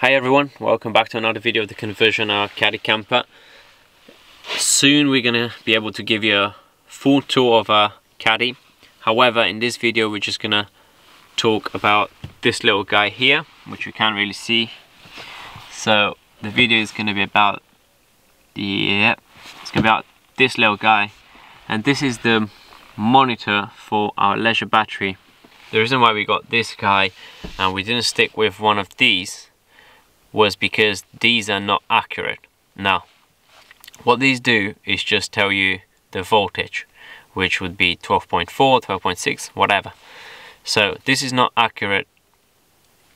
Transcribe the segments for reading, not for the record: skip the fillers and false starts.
Hi everyone, welcome back to another video of the conversion of Caddy Camper. Soon we're gonna be able to give you a full tour of our Caddy. However, in this video we're just gonna talk about this little guy here, which you can't really see. So the video is gonna be about this little guy, and this is the monitor for our leisure battery. The reason why we got this guy and we didn't stick with one of these was because these are not accurate. Now, what these do is just tell you the voltage, which would be 12.4, 12.6, whatever. So this is not accurate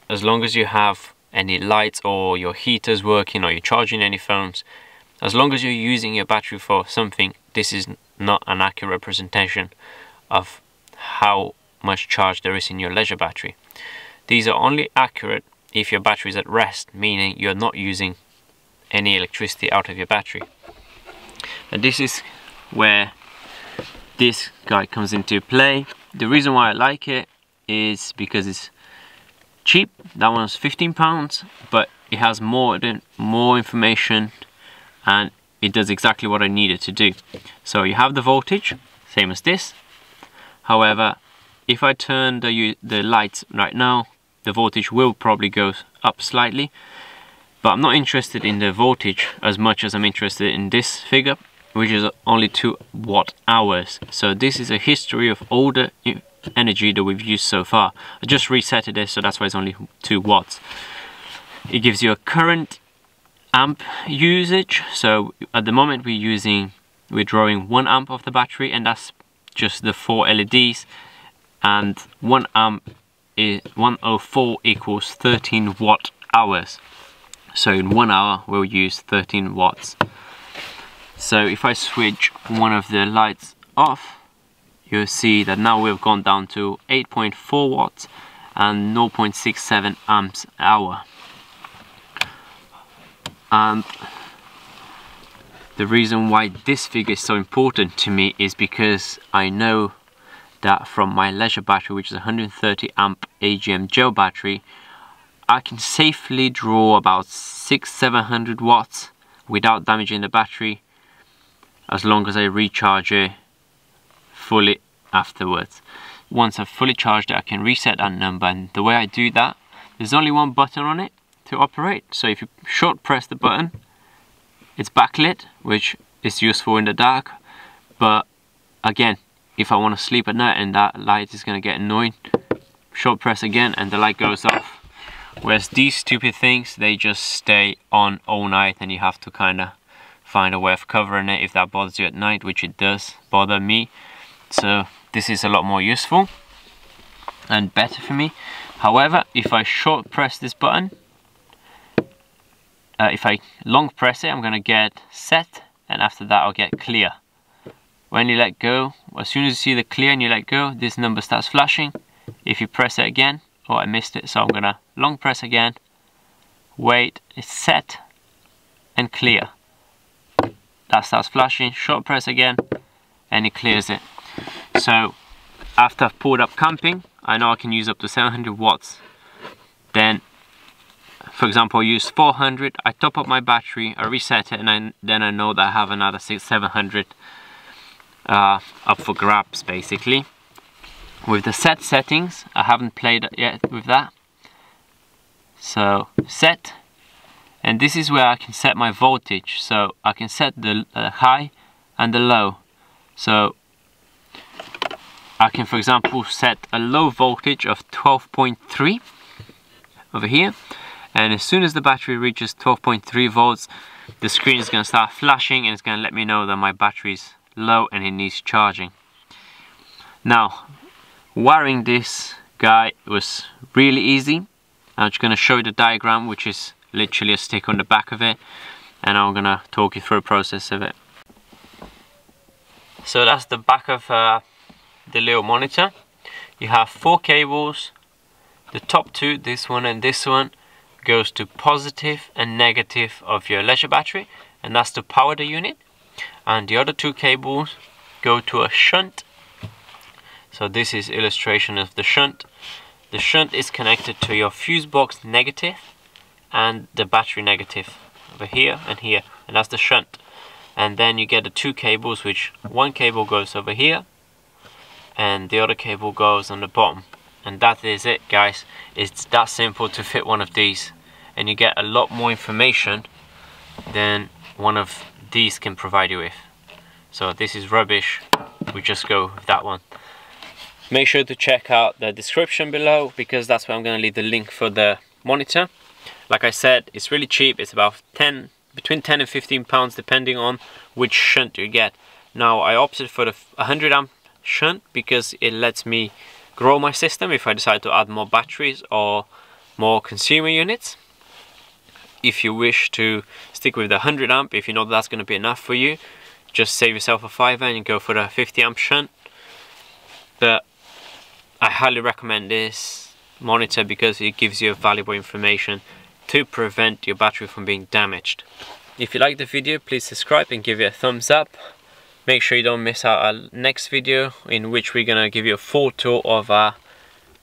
as long as you have any lights or your heaters working or you're charging any phones. As long as you're using your battery for something, this is not an accurate representation of how much charge there is in your leisure battery. These are only accurate if your battery is at rest, meaning you're not using any electricity out of your battery. And this is where this guy comes into play. The reason why I like it is because it's cheap. That one's £15, but it has more information and it does exactly what I need it to do. So you have the voltage, same as this. However, if I turn the lights right now, the voltage will probably go up slightly, but I'm not interested in the voltage as much as I'm interested in this figure, which is only 2 watt-hours. So this is a history of all the energy that we've used so far. I just resetted this, so that's why it's only 2 watts. It gives you a current amp usage. So at the moment we're drawing 1 amp of the battery, and that's just the 4 LEDs, and 1 amp is 104 equals 13 watt-hours. So in 1 hour we'll use 13 watts. So if I switch one of the lights off, you'll see that now we've gone down to 8.4 watts and 0.67 amps hour. And the reason why this figure is so important to me is because I know that from my leisure battery, which is a 130 amp AGM gel battery, I can safely draw about 600-700 watts without damaging the battery, as long as I recharge it fully afterwards. Once I've fully charged it, I can reset that number, and the way I do that, there's only one button on it to operate. So if you short press the button, it's backlit, which is useful in the dark, but again, if I want to sleep at night and that light is going to get annoying, short press again and the light goes off. Whereas these stupid things, they just stay on all night, and you have to kind of find a way of covering it if that bothers you at night, which it does bother me. So this is a lot more useful and better for me. However, if I short press this button, if I long press it, I'm going to get set, and after that I'll get clear. When you let go, as soon as you see the clear and you let go, this number starts flashing. If you press it again, oh, I missed it, so I'm gonna long press again, wait, it's set, and clear. That starts flashing, short press again, and it clears it. So after I've pulled up camping, I know I can use up to 700 watts. Then, for example, I use 400, I top up my battery, I reset it, and then I know that I have another 700 up for grabs, basically. With the set settings, I haven't played yet with that. So set, and this is where I can set my voltage. So I can set the high and the low. So I can, for example, set a low voltage of 12.3 over here, and as soon as the battery reaches 12.3 volts, the screen is going to start flashing and it's going to let me know that my battery's low and it needs charging. Now, wiring this guy was really easy. I'm just going to show you the diagram, which is literally a stick on the back of it, and I'm going to talk you through the process of it. So that's the back of the little monitor. You have 4 cables. The top 2, this one and this one, goes to positive and negative of your leisure battery, and that's to power the unit. And the other 2 cables go to a shunt. So this is illustration of the shunt. The shunt is connected to your fuse box negative, and the battery negative over here and here, and that's the shunt. And then you get the two cables, which one cable goes over here and the other cable goes on the bottom, and that is it, guys. It's that simple to fit one of these, and you get a lot more information than one of these can provide you with. So this is rubbish, we just go with that one. Make sure to check out the description below, because that's where I'm going to leave the link for the monitor. Like I said, it's really cheap. It's about between 10 and 15 pounds depending on which shunt you get. Now I opted for the 100 amp shunt because it lets me grow my system if I decide to add more batteries or more consumer units. If you wish to stick with the 100 amp, if you know that's going to be enough for you, just save yourself a £5 and go for the 50 amp shunt. But I highly recommend this monitor because it gives you valuable information to prevent your battery from being damaged. If you like the video, please subscribe and give it a thumbs up. Make sure you don't miss out our next video, in which we're gonna give you a full tour of our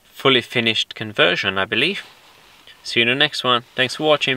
fully finished conversion, I believe. See you in the next one. Thanks for watching.